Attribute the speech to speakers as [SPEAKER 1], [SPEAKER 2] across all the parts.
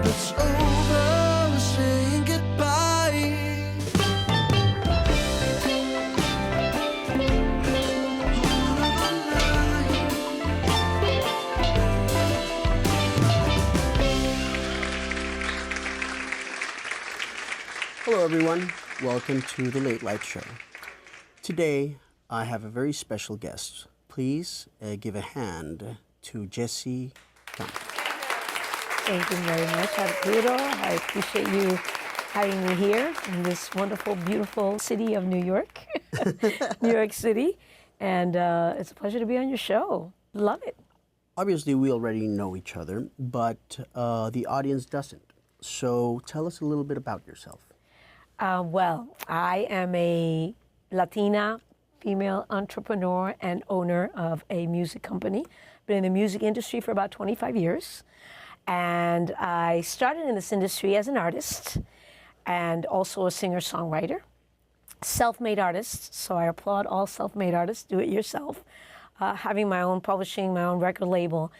[SPEAKER 1] It's over, saying goodbye.
[SPEAKER 2] Hello everyone, welcome to The Late Light Show. Today I have a very special guest. Please give a hand to Jessi Campo.
[SPEAKER 3] Thank you very much, Arturo. I appreciate you having me here in this wonderful, beautiful city of New York, New York City. And it's a pleasure to be on your show. Love it.
[SPEAKER 2] Obviously we already know each other, but the audience doesn't. So tell us a little bit about yourself.
[SPEAKER 3] Well, I am a Latina female entrepreneur and owner of a music company. Been in the music industry for about 25 years. And I started in this industry as an artist and also a singer-songwriter. Self-made artist, so I applaud all self-made artists, do it yourself. Having my own publishing, my own record label.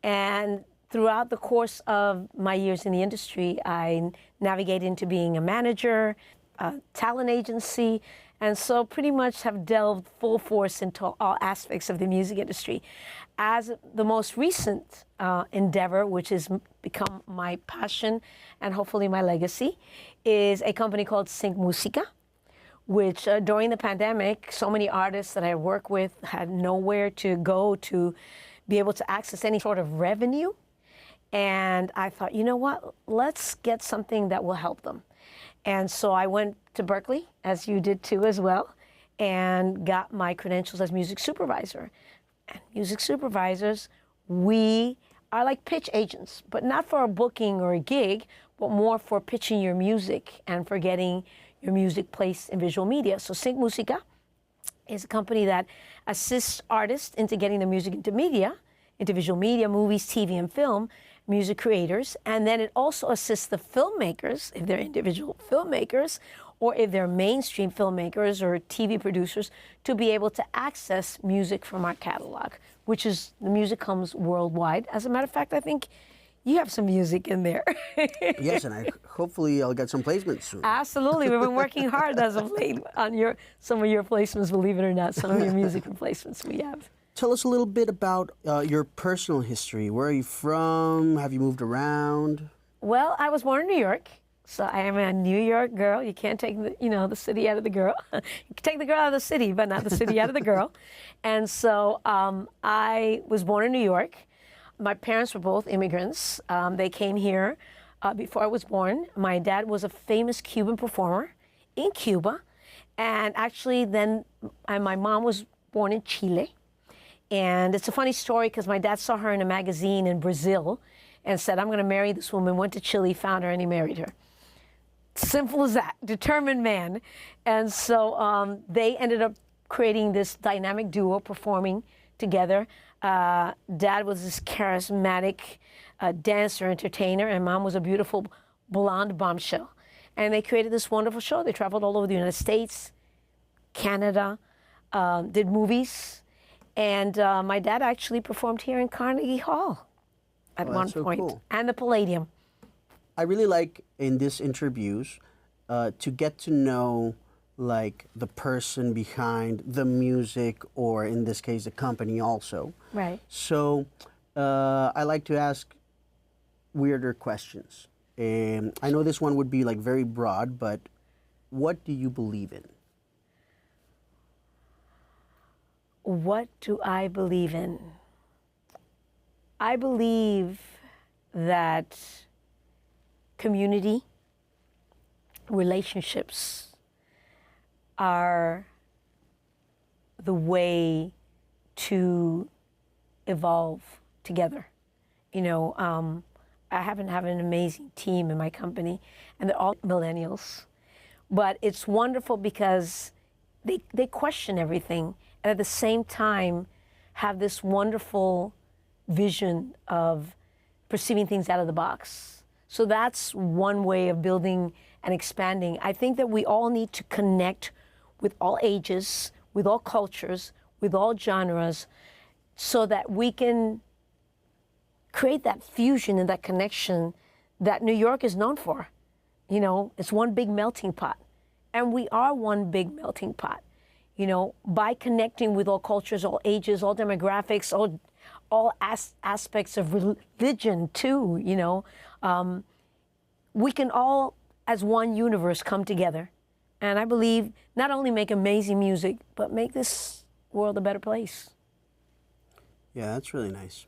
[SPEAKER 3] And throughout the course of my years in the industry, I navigated into being a manager, a talent agency, and so pretty much have delved full force into all aspects of the music industry. As the most recent endeavor, which has become my passion and hopefully my legacy, is a company called Sync Musica, which during the pandemic, so many artists that I work with had nowhere to go to be able to access any sort of revenue. And I thought, you know what, let's get something that will help them. And so I went to Berkeley, as you did too as well, and got my credentials as music supervisor. And music supervisors, we are like pitch agents, but not for a booking or a gig, but more for pitching your music and for getting your music placed in visual media. So Sync Musica is a company that assists artists into getting their music into media, into visual media, movies, TV, and film, music creators, and then it also assists the filmmakers, if they're individual filmmakers, or if they're mainstream filmmakers or TV producers, to be able to access music from our catalog, which is, the music comes worldwide. As a matter of fact, I think you have some music in there.
[SPEAKER 2] Yes, and hopefully I'll get some placements soon.
[SPEAKER 3] Absolutely, we've been working hard as of late on some of your placements, believe it or not, some of your music replacements we have.
[SPEAKER 2] Tell us a little bit about your personal history. Where are you from? Have you moved around?
[SPEAKER 3] Well, I was born in New York, so I am a New York girl. You can't take the city out of the girl. You can take the girl out of the city, but not the city out of the girl. And so I was born in New York. My parents were both immigrants. They came here before I was born. My dad was a famous Cuban performer in Cuba, and actually then my mom was born in Chile. And it's a funny story because my dad saw her in a magazine in Brazil and said, I'm going to marry this woman, went to Chile, found her, and he married her. Simple as that, determined man. And so they ended up creating this dynamic duo, performing together. Dad was this charismatic dancer, entertainer, and mom was a beautiful blonde bombshell. And they created this wonderful show. They traveled all over the United States, Canada, did movies. And my dad actually performed here in Carnegie Hall at one point, cool. And the Palladium.
[SPEAKER 2] I really like in these interviews to get to know like the person behind the music, or in this case, the company also.
[SPEAKER 3] Right.
[SPEAKER 2] So I like to ask weirder questions. I know this one would be like very broad, but what do you believe in?
[SPEAKER 3] What do I believe in? I believe that community, relationships are the way to evolve together. You know, I happen to have an amazing team in my company, and they're all millennials. But it's wonderful because they question everything, and at the same time have this wonderful vision of perceiving things out of the box. So that's one way of building and expanding. I think that we all need to connect with all ages, with all cultures, with all genres, so that we can create that fusion and that connection that New York is known for. You know, it's one big melting pot. And we are one big melting pot. You know, by connecting with all cultures, all ages, all demographics, all aspects of religion too, you know. We can all, as one universe, come together. And I believe not only make amazing music, but make this world a better place.
[SPEAKER 2] Yeah, that's really nice.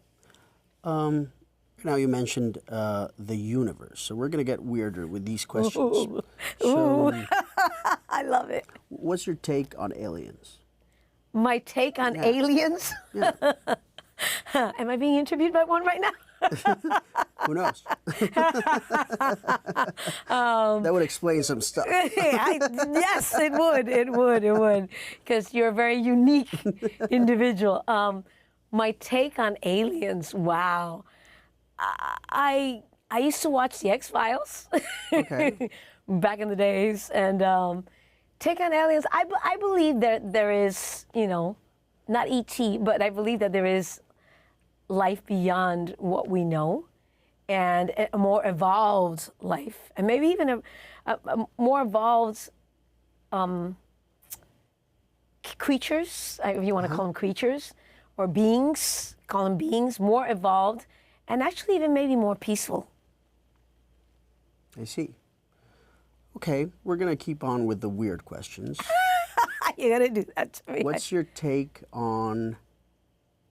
[SPEAKER 2] Now you mentioned the universe, so we're going to get weirder with these questions.
[SPEAKER 3] Ooh.
[SPEAKER 2] So,
[SPEAKER 3] Ooh. I love it.
[SPEAKER 2] what's your take on aliens?
[SPEAKER 3] My take on aliens?
[SPEAKER 2] Yeah.
[SPEAKER 3] Am I being interviewed by one right now?
[SPEAKER 2] Who knows? That would explain some stuff.
[SPEAKER 3] Yes, it would. Because you're a very unique individual. My take on aliens, wow. I used to watch the X-Files
[SPEAKER 2] Okay.
[SPEAKER 3] back in the days, and take on aliens. I believe that there is, you know, not E.T., but I believe that there is life beyond what we know, and a more evolved life, and maybe even a more evolved creatures, if you want to call them creatures, or beings, call them beings, more evolved, and actually even maybe more peaceful.
[SPEAKER 2] I see. Okay, we're going to keep on with the weird questions.
[SPEAKER 3] You gotta do that to me.
[SPEAKER 2] What's your take on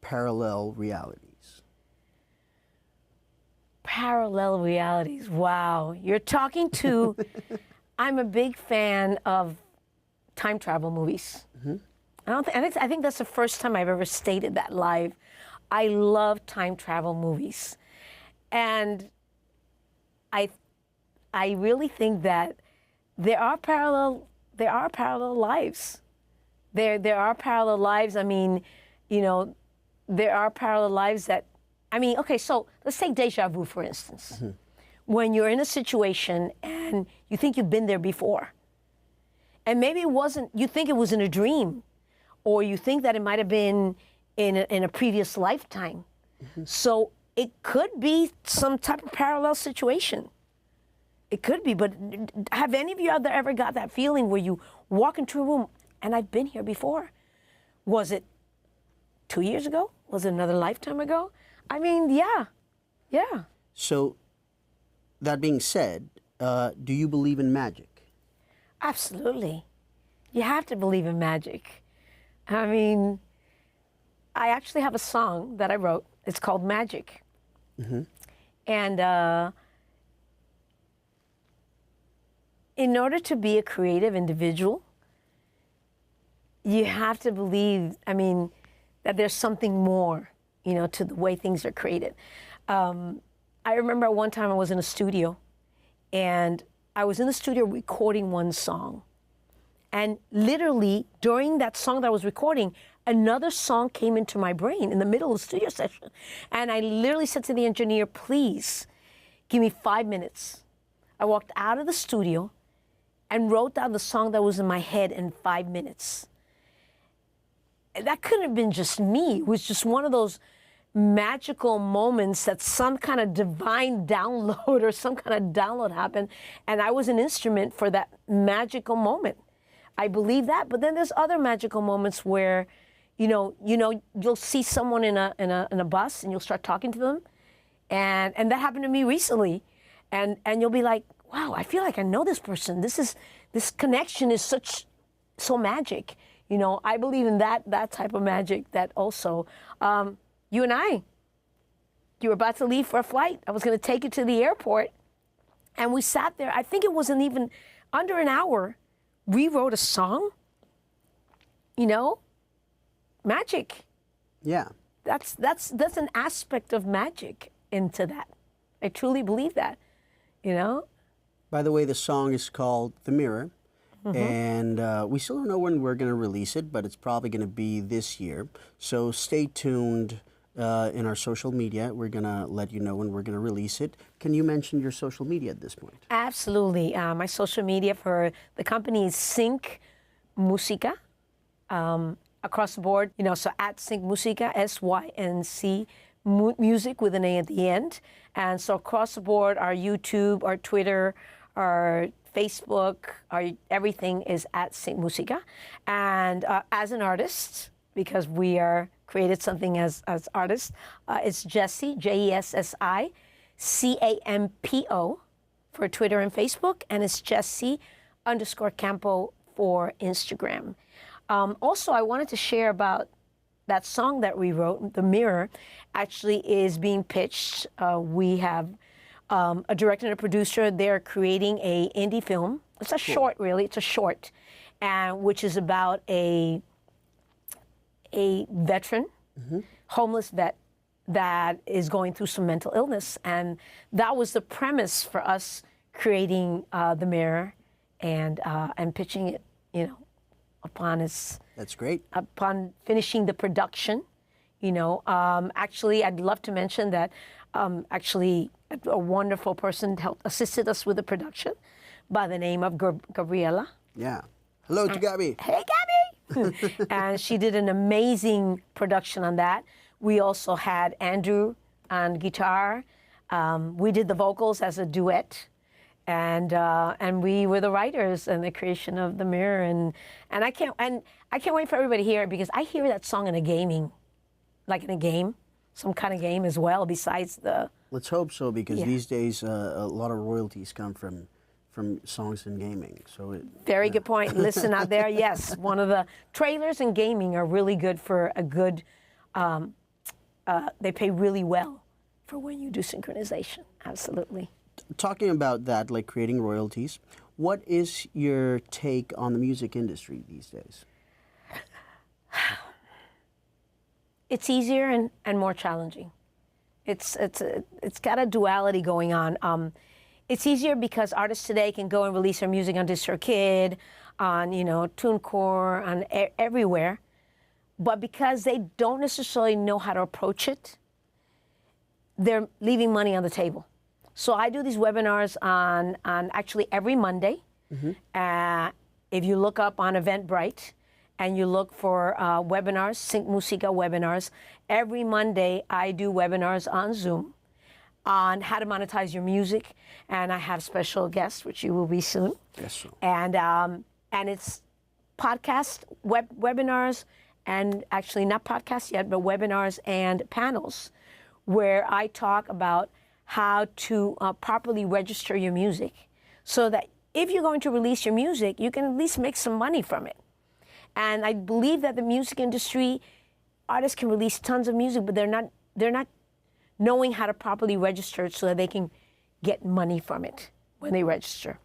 [SPEAKER 2] parallel realities?
[SPEAKER 3] Parallel realities, wow. You're talking to, I'm a big fan of time travel movies. I think that's the first time I've ever stated that live. I love time travel movies. And I really think that there are parallel lives. There are parallel lives. I mean, you know, there are parallel lives that, I mean, okay, so let's take deja vu, for instance. When you're in a situation and you think you've been there before, and maybe it wasn't, you think it was in a dream, or you think that it might have been in a previous lifetime. So it could be some type of parallel situation. It could be, but have any of you ever got that feeling where you walk into a room and I've been here before? Was it 2 years ago? Was it another lifetime ago? I mean, yeah.
[SPEAKER 2] So, that being said, do you believe in magic?
[SPEAKER 3] Absolutely. You have to believe in magic. I mean, I actually have a song that I wrote. It's called Magic. And in order to be a creative individual, you have to believe, I mean, that there's something more, you know, to the way things are created. I remember one time I was in a studio, and I was in the studio recording one song. And literally, during that song that I was recording, another song came into my brain in the middle of the studio session. And I literally said to the engineer, please, give me 5 minutes. I walked out of the studio and wrote down the song that was in my head in 5 minutes. That couldn't have been just me. It was just one of those magical moments that some kind of divine download or some kind of download happened, and I was an instrument for that magical moment. I believe that, but then there's other magical moments where, you'll see someone in a bus and you'll start talking to them, and that happened to me recently, and you'll be like, wow, I feel like I know this person. This connection is so magic. You know, I believe in that type of magic. That also, you and I, you were about to leave for a flight. I was going to take you to the airport, and we sat there. I think it wasn't even under an hour. We wrote a song. You know, magic.
[SPEAKER 2] Yeah.
[SPEAKER 3] That's an aspect of magic into that. I truly believe that. You know.
[SPEAKER 2] By the way, the song is called "The Mirror." And we still don't know when we're going to release it, but it's probably going to be this year. So stay tuned in our social media. We're going to let you know when we're going to release it. Can you mention your social media at this point?
[SPEAKER 3] Absolutely. My social media for the company is Sync Musica. Across the board, so at Sync Musica, SYNC music with an A at the end. And so across the board, our YouTube, our Twitter, our Facebook, everything is at Sync Musica. And as an artist, because we are created something as artists, it's Jessi, Jessi, Campo for Twitter and Facebook, and it's Jessi_Campo for Instagram. Also, I wanted to share about that song that we wrote, The Mirror, actually is being pitched. We have a director and a producer. They're creating a indie film. It's a short, really. It's a short, which is about a veteran, homeless vet, that is going through some mental illness. And that was the premise for us creating The Mirror and pitching it, upon its...
[SPEAKER 2] That's great.
[SPEAKER 3] Upon finishing the production, actually, I'd love to mention that actually a wonderful person assisted us with the production by the name of Gabriela.
[SPEAKER 2] Yeah. Hello to Gabby.
[SPEAKER 3] Hey, Gabby! And she did an amazing production on that. We also had Andrew on guitar. We did the vocals as a duet. And we were the writers in the creation of The Mirror, and I can't wait for everybody to hear it, because I hear that song in a game, some kind of game as well, besides the...
[SPEAKER 2] Let's hope so, because these days a lot of royalties come from songs in gaming. So
[SPEAKER 3] very good point. Listen out there, yes, one of the trailers in gaming are really good for a good. They pay really well for when you do synchronization. Absolutely.
[SPEAKER 2] Talking about that, like creating royalties, what is your take on the music industry these days?
[SPEAKER 3] It's easier and more challenging. It's got a duality going on. It's easier because artists today can go and release their music on DistroKid, on TuneCore, on everywhere, but because they don't necessarily know how to approach it, they're leaving money on the table. So I do these webinars on actually every Monday. If you look up on Eventbrite and you look for webinars, Sync Musica webinars, every Monday I do webinars on Zoom on how to monetize your music, and I have special guests, which you will be soon.
[SPEAKER 2] Yes, sir.
[SPEAKER 3] And it's podcast webinars, and actually not podcasts yet, but webinars and panels, where I talk about how to properly register your music, so that if you're going to release your music, you can at least make some money from it. And I believe that the music industry, artists can release tons of music, but they're not knowing how to properly register it so that they can get money from it when they register.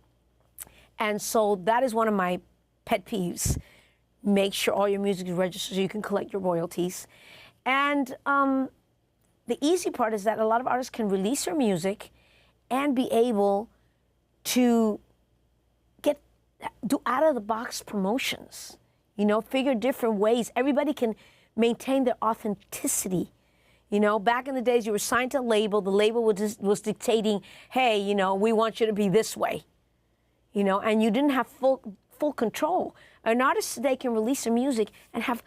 [SPEAKER 3] And so that is one of my pet peeves. Make sure all your music is registered so you can collect your royalties. And the easy part is that a lot of artists can release their music and be able to do out-of-the-box promotions, figure different ways. Everybody can maintain their authenticity. Back in the days, you were signed to a label. The label was dictating, hey, we want you to be this way, and you didn't have full control. An artist today can release their music and have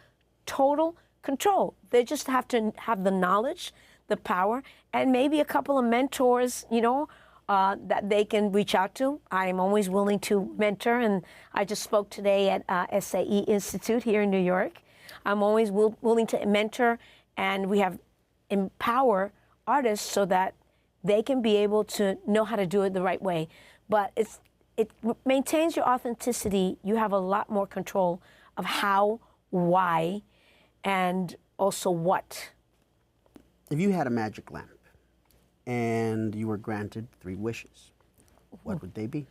[SPEAKER 3] total control. They just have to have the knowledge, the power, and maybe a couple of mentors, that they can reach out to. I'm always willing to mentor, and I just spoke today at SAE Institute here in New York. I'm always willing to mentor, and we have empower artists so that they can be able to know how to do it the right way. But it maintains your authenticity. You have a lot more control of how, why, and also what.
[SPEAKER 2] If you had a magic lamp and you were granted 3 wishes, what would they be?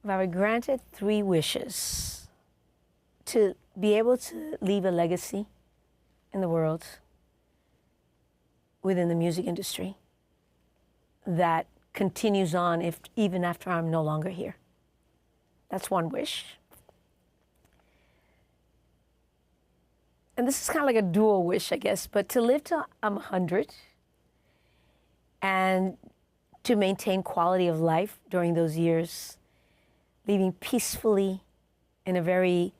[SPEAKER 3] If I were granted 3 wishes, to be able to leave a legacy in the world, within the music industry, that continues on even after I'm no longer here. That's one wish. And this is kind of like a dual wish, I guess, but to live till I'm 100 and to maintain quality of life during those years, living peacefully in a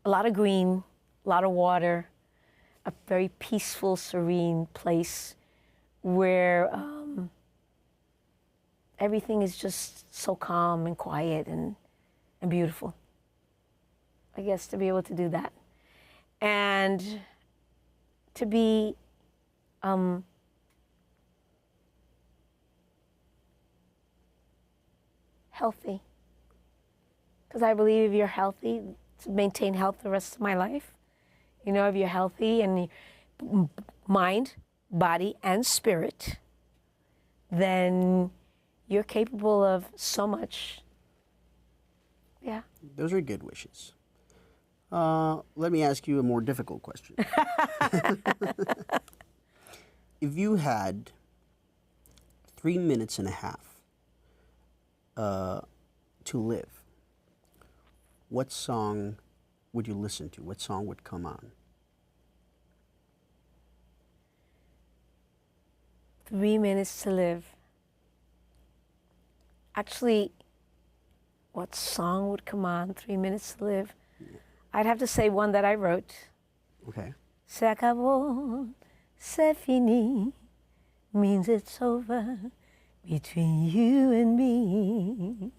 [SPEAKER 3] lot of green, a lot of water, a very peaceful, serene place where everything is just so calm and quiet and beautiful. I guess to be able to do that. And to be healthy. Because I believe if you're healthy, to maintain health the rest of my life, you know, if you're healthy and mind, body, and spirit, then you're capable of so much. Yeah.
[SPEAKER 2] Those are good wishes. Let me ask you a more difficult question. If you had 3 minutes and a half to live, what song would you listen to? What song would come on?
[SPEAKER 3] 3 minutes to live. Actually, what song would come on? 3 minutes to live. I'd have to say one that I wrote.
[SPEAKER 2] Okay.
[SPEAKER 3] Se acabó, c'est fini, means it's over between you and me.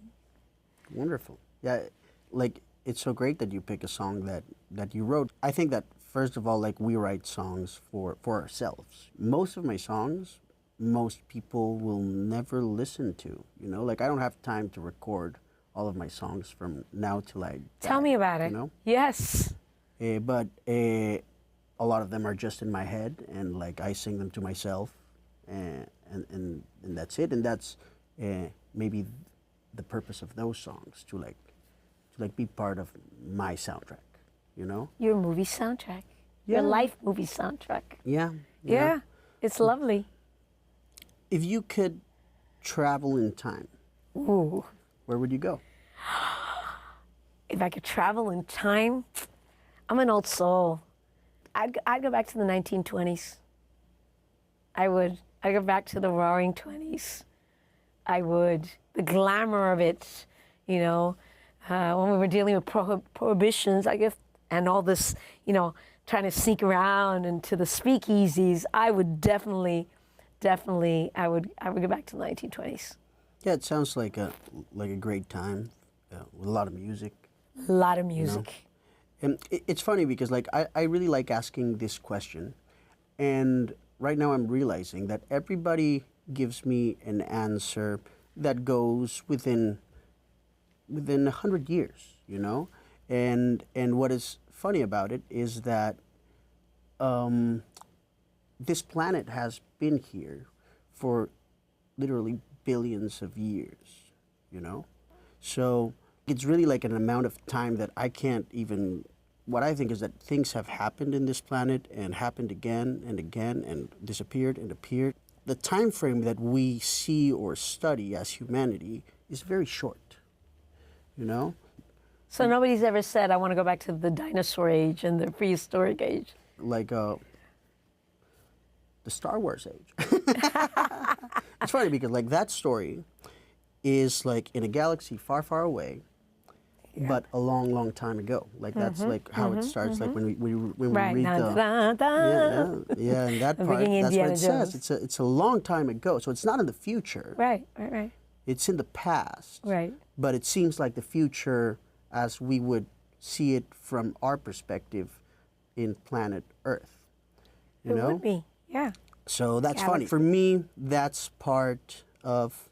[SPEAKER 2] Wonderful. Yeah, like, it's so great that you pick a song that you wrote. I think that, first of all, like, we write songs for ourselves. Most of my songs, most people will never listen to, you know? Like, I don't have time to record all of my songs from now till I die.
[SPEAKER 3] Tell me about it.
[SPEAKER 2] You know?
[SPEAKER 3] Yes.
[SPEAKER 2] But a lot of them are just in my head, and like I sing them to myself, and that's it. And that's maybe the purpose of those songs, to be part of my soundtrack, you know?
[SPEAKER 3] Your movie soundtrack.
[SPEAKER 2] Yeah.
[SPEAKER 3] Your life movie soundtrack.
[SPEAKER 2] Yeah.
[SPEAKER 3] Yeah. It's lovely.
[SPEAKER 2] If you could travel in time,
[SPEAKER 3] Ooh.
[SPEAKER 2] where would you go?
[SPEAKER 3] If I could travel in time, I'm an old soul. I'd go back to the 1920s. I would. I'd go back to the roaring 20s. I would. The glamour of it, you know, when we were dealing with prohibitions, I guess, and all this, you know, trying to sneak around into the speakeasies, I would definitely, I would go back to the 1920s.
[SPEAKER 2] Yeah, it sounds like a great time with a lot of music.
[SPEAKER 3] A lot of music.
[SPEAKER 2] You know? And it's funny because like I really like asking this question, and right now I'm realizing that everybody gives me an answer that goes within 100 years, you know? And what is funny about it is that this planet has been here for literally billions of years, you know? So it's really like an amount of time that I can't even, what I think is that things have happened in this planet and happened again and again and disappeared and appeared. The time frame that we see or study as humanity is very short, you know?
[SPEAKER 3] So nobody's ever said, I want to go back to the dinosaur age and the prehistoric age.
[SPEAKER 2] Like the Star Wars age. It's funny because like that story is like in a galaxy far, far away, but a long, long time ago. Like that's like how it starts. Like when we
[SPEAKER 3] Right.
[SPEAKER 2] read
[SPEAKER 3] Dun,
[SPEAKER 2] yeah, and that
[SPEAKER 3] The
[SPEAKER 2] part,
[SPEAKER 3] beginning
[SPEAKER 2] that's what
[SPEAKER 3] Indiana
[SPEAKER 2] it
[SPEAKER 3] Jones.
[SPEAKER 2] says. It's a long time ago, so it's not in the future.
[SPEAKER 3] Right.
[SPEAKER 2] It's in the past.
[SPEAKER 3] Right.
[SPEAKER 2] But it seems like the future, as we would see it from our perspective, in planet Earth. You
[SPEAKER 3] It
[SPEAKER 2] know?
[SPEAKER 3] would be, yeah.
[SPEAKER 2] So that's funny. For me, that's part of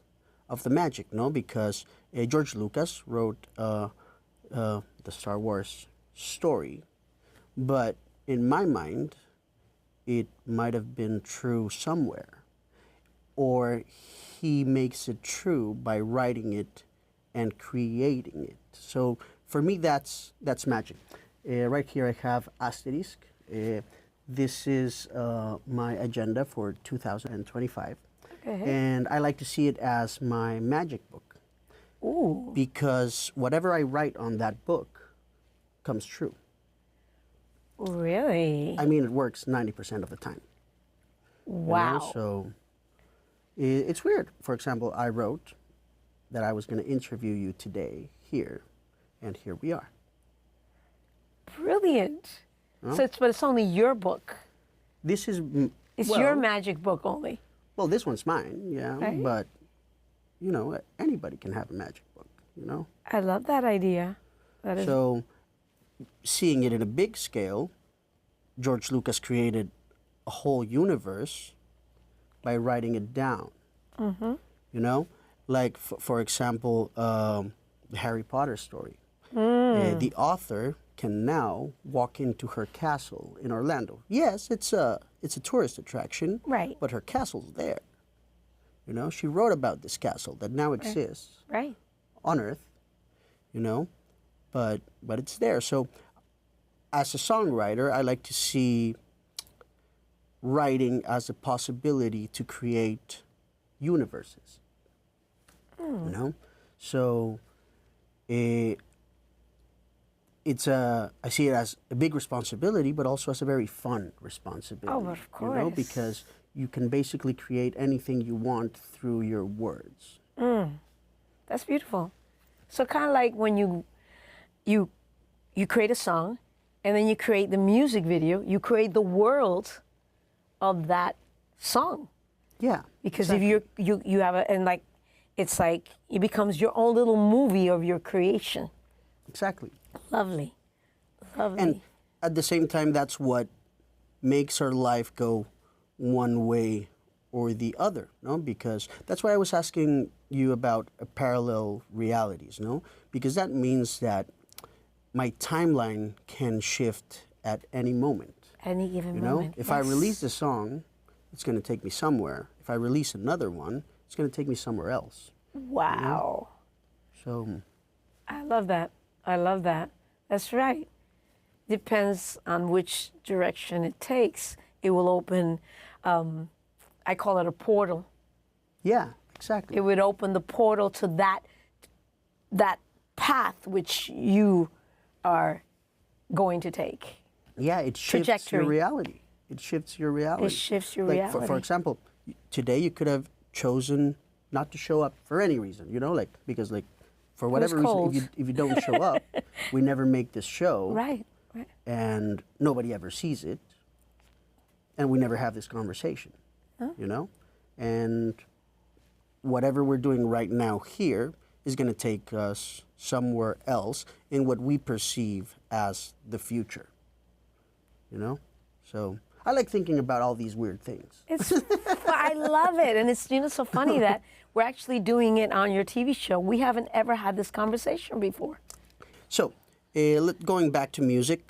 [SPEAKER 2] the magic, no? Because George Lucas wrote the Star Wars story, but in my mind, it might have been true somewhere, or he makes it true by writing it and creating it. So for me, that's magic. Right here, I have asterisk. This is my agenda for 2025.
[SPEAKER 3] Okay.
[SPEAKER 2] And I like to see it as my magic book.
[SPEAKER 3] Ooh.
[SPEAKER 2] Because whatever I write on that book comes true.
[SPEAKER 3] Really?
[SPEAKER 2] I mean, it works 90% of the time.
[SPEAKER 3] Wow.
[SPEAKER 2] You know? So it's weird. For example, I wrote that I was going to interview you today here, and here we are.
[SPEAKER 3] Brilliant.
[SPEAKER 2] Huh?
[SPEAKER 3] But it's only your book.
[SPEAKER 2] this is
[SPEAKER 3] It's
[SPEAKER 2] well,
[SPEAKER 3] your magic book only.
[SPEAKER 2] well, this one's mine, yeah,
[SPEAKER 3] Right.
[SPEAKER 2] but you know, anybody can have a magic book, you know.
[SPEAKER 3] I love that idea. That is
[SPEAKER 2] So, seeing it in a big scale, George Lucas created a whole universe by writing it down. You know, like for example, the Harry Potter story. The author can now walk into her castle in Orlando. Yes, it's a tourist attraction,
[SPEAKER 3] Right.
[SPEAKER 2] but her castle's there. You know, she wrote about this castle that now exists
[SPEAKER 3] right.
[SPEAKER 2] on Earth. You know, but it's there. So, as a songwriter, I like to see writing as a possibility to create universes. You know, so I see it as a big responsibility, but also as a very fun responsibility.
[SPEAKER 3] Oh, of
[SPEAKER 2] You know,
[SPEAKER 3] course.
[SPEAKER 2] because you can basically create anything you want through your words.
[SPEAKER 3] That's beautiful. So kind of like when you create a song, and then you create the music video, you create the world of that song.
[SPEAKER 2] Yeah.
[SPEAKER 3] Because
[SPEAKER 2] exactly.
[SPEAKER 3] if you have a, and like, it's like it becomes your own little movie of your creation.
[SPEAKER 2] Exactly.
[SPEAKER 3] Lovely, lovely.
[SPEAKER 2] And at the same time, that's what makes our life go one way or the other, no? Because that's why I was asking you about parallel realities, no? Because that means that my timeline can shift at any moment.
[SPEAKER 3] Any given
[SPEAKER 2] You know,
[SPEAKER 3] moment.
[SPEAKER 2] if I
[SPEAKER 3] yes.
[SPEAKER 2] release a song, it's going to take me somewhere. If I release another one, it's going to take me somewhere else.
[SPEAKER 3] Wow.
[SPEAKER 2] So,
[SPEAKER 3] I love that. I love that. That's right. Depends on which direction it takes. It will open, I call it a portal.
[SPEAKER 2] yeah, exactly.
[SPEAKER 3] It would open the portal to that path which you are going to take.
[SPEAKER 2] Yeah, it shifts your
[SPEAKER 3] Trajectory.
[SPEAKER 2] reality. It shifts your reality.
[SPEAKER 3] It shifts your
[SPEAKER 2] like,
[SPEAKER 3] reality.
[SPEAKER 2] For example, today you could have chosen not to show up for any reason, you know, like because like for whatever reason,
[SPEAKER 3] cold.
[SPEAKER 2] if you don't show up, we never make this show,
[SPEAKER 3] Right, right.
[SPEAKER 2] and nobody ever sees it, and we never have this conversation, you know, and whatever we're doing right now here is going to take us somewhere else in what we perceive as the future, you know, so. I like thinking about all these weird things.
[SPEAKER 3] It's, I love it. And it's, so funny that we're actually doing it on your TV show. We haven't ever had this conversation before.
[SPEAKER 2] So, going back to music,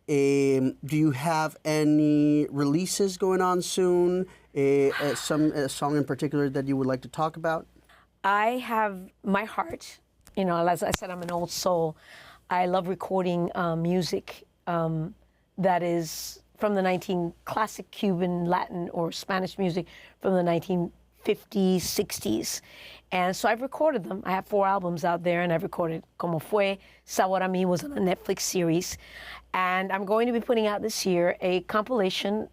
[SPEAKER 2] do you have any releases going on soon? A song in particular that you would like to talk about?
[SPEAKER 3] I have my heart, as I said, I'm an old soul. I love recording music that is from the classic Cuban, Latin, or Spanish music from the 1950s, 60s. And so I've recorded them. I have 4 albums out there, and I've recorded Como Fue, Sabor a Mí was on a Netflix series. And I'm going to be putting out this year a compilation,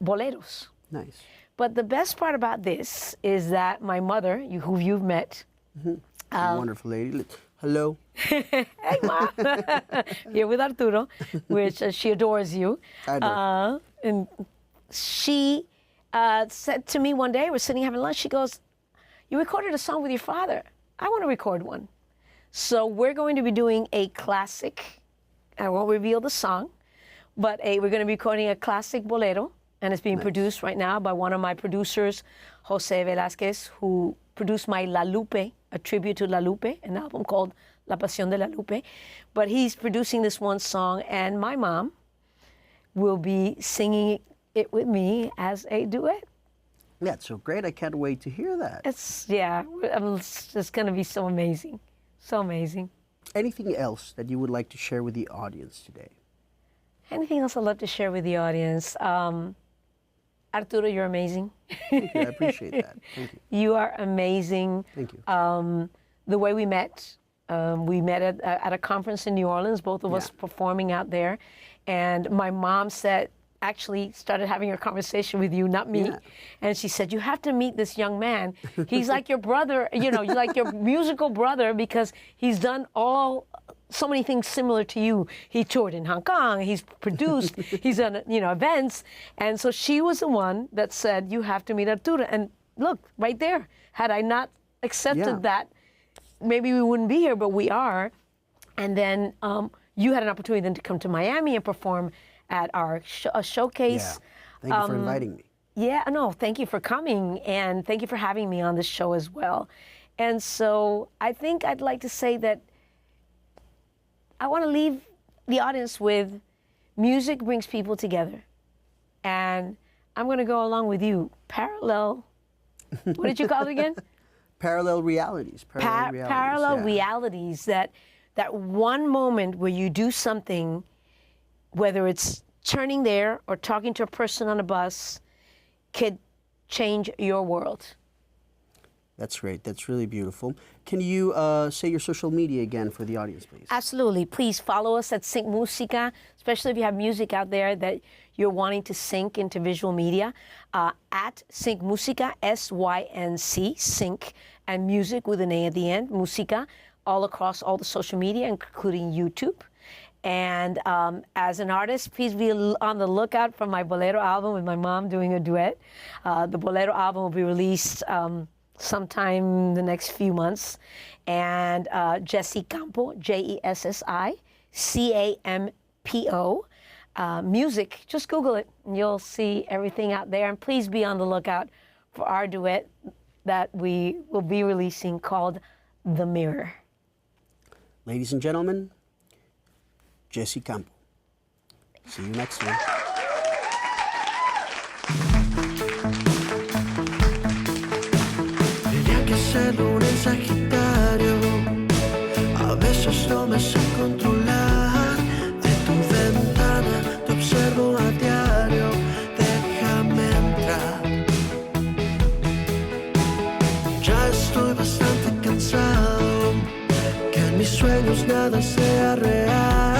[SPEAKER 3] boleros.
[SPEAKER 2] Nice.
[SPEAKER 3] But the best part about this is that my mother, who you've met,
[SPEAKER 2] Wonderful lady. Hello.
[SPEAKER 3] hey, Ma, here with Arturo, which she adores you.
[SPEAKER 2] I know.
[SPEAKER 3] And she said to me one day, we're sitting having lunch, she goes, you recorded a song with your father. I want to record one. So we're going to be doing a classic, I won't reveal the song, but we're going to be recording a classic bolero, and it's being produced right now by one of my producers, Jose Velázquez, who produced my La Lupe, a tribute to La Lupe, an album called La Pasión de la Lupe. But he's producing this one song, and my mom will be singing it with me as a duet.
[SPEAKER 2] Yeah, it's so great. I can't wait to hear that.
[SPEAKER 3] It's just going to be so amazing. So amazing.
[SPEAKER 2] Anything else that you would like to share with the audience today?
[SPEAKER 3] Anything else I'd love to share with the audience? Arturo, you're amazing.
[SPEAKER 2] Thank you. I appreciate that. Thank you.
[SPEAKER 3] You are amazing.
[SPEAKER 2] Thank you.
[SPEAKER 3] The way we met at a conference in New Orleans, both of us performing out there. And my mom actually started having a conversation with you, not me.
[SPEAKER 2] Yeah.
[SPEAKER 3] And she said, you have to meet this young man. He's like your brother, you're like your musical brother, because he's done all so many things similar to you. He toured in Hong Kong. He's produced. He's done, you know, events. And so she was the one that said, "You have to meet Arturo." And look, right there. Had I not accepted that, maybe we wouldn't be here, but we are. And then you had an opportunity then to come to Miami and perform at our showcase.
[SPEAKER 2] Yeah. Thank you for inviting me.
[SPEAKER 3] Yeah, no, thank you for coming, and thank you for having me on this show as well. And so I think I'd like to say that I want to leave the audience with music brings people together. And I'm going to go along with you. Parallel, what did you call it again?
[SPEAKER 2] Parallel realities.
[SPEAKER 3] Parallel realities, that one moment where you do something, whether it's turning there or talking to a person on a bus, could change your world.
[SPEAKER 2] That's great. That's really beautiful. Can you say your social media again for the audience, please?
[SPEAKER 3] Absolutely. Please follow us at Sync Musica, especially if you have music out there that you're wanting to sync into visual media. At Sync Musica, S-Y-N-C, sync, and music with an A at the end, Musica, all across all the social media, including YouTube. And as an artist, please be on the lookout for my Bolero album with my mom doing a duet. The Bolero album will be released sometime the next few months. And Jessi Campo, Jessi Campo, music, just Google it and you'll see everything out there. And please be on the lookout for our duet that we will be releasing called The Mirror.
[SPEAKER 2] Ladies and gentlemen, Jessi Campo. See you next time.
[SPEAKER 1] Tenía que ser lunes Sagitario. A veces no me sé controlar. De tu ventana te observo a diario. Déjame entrar. Ya estoy bastante cansado. Que en mis sueños nada sea real.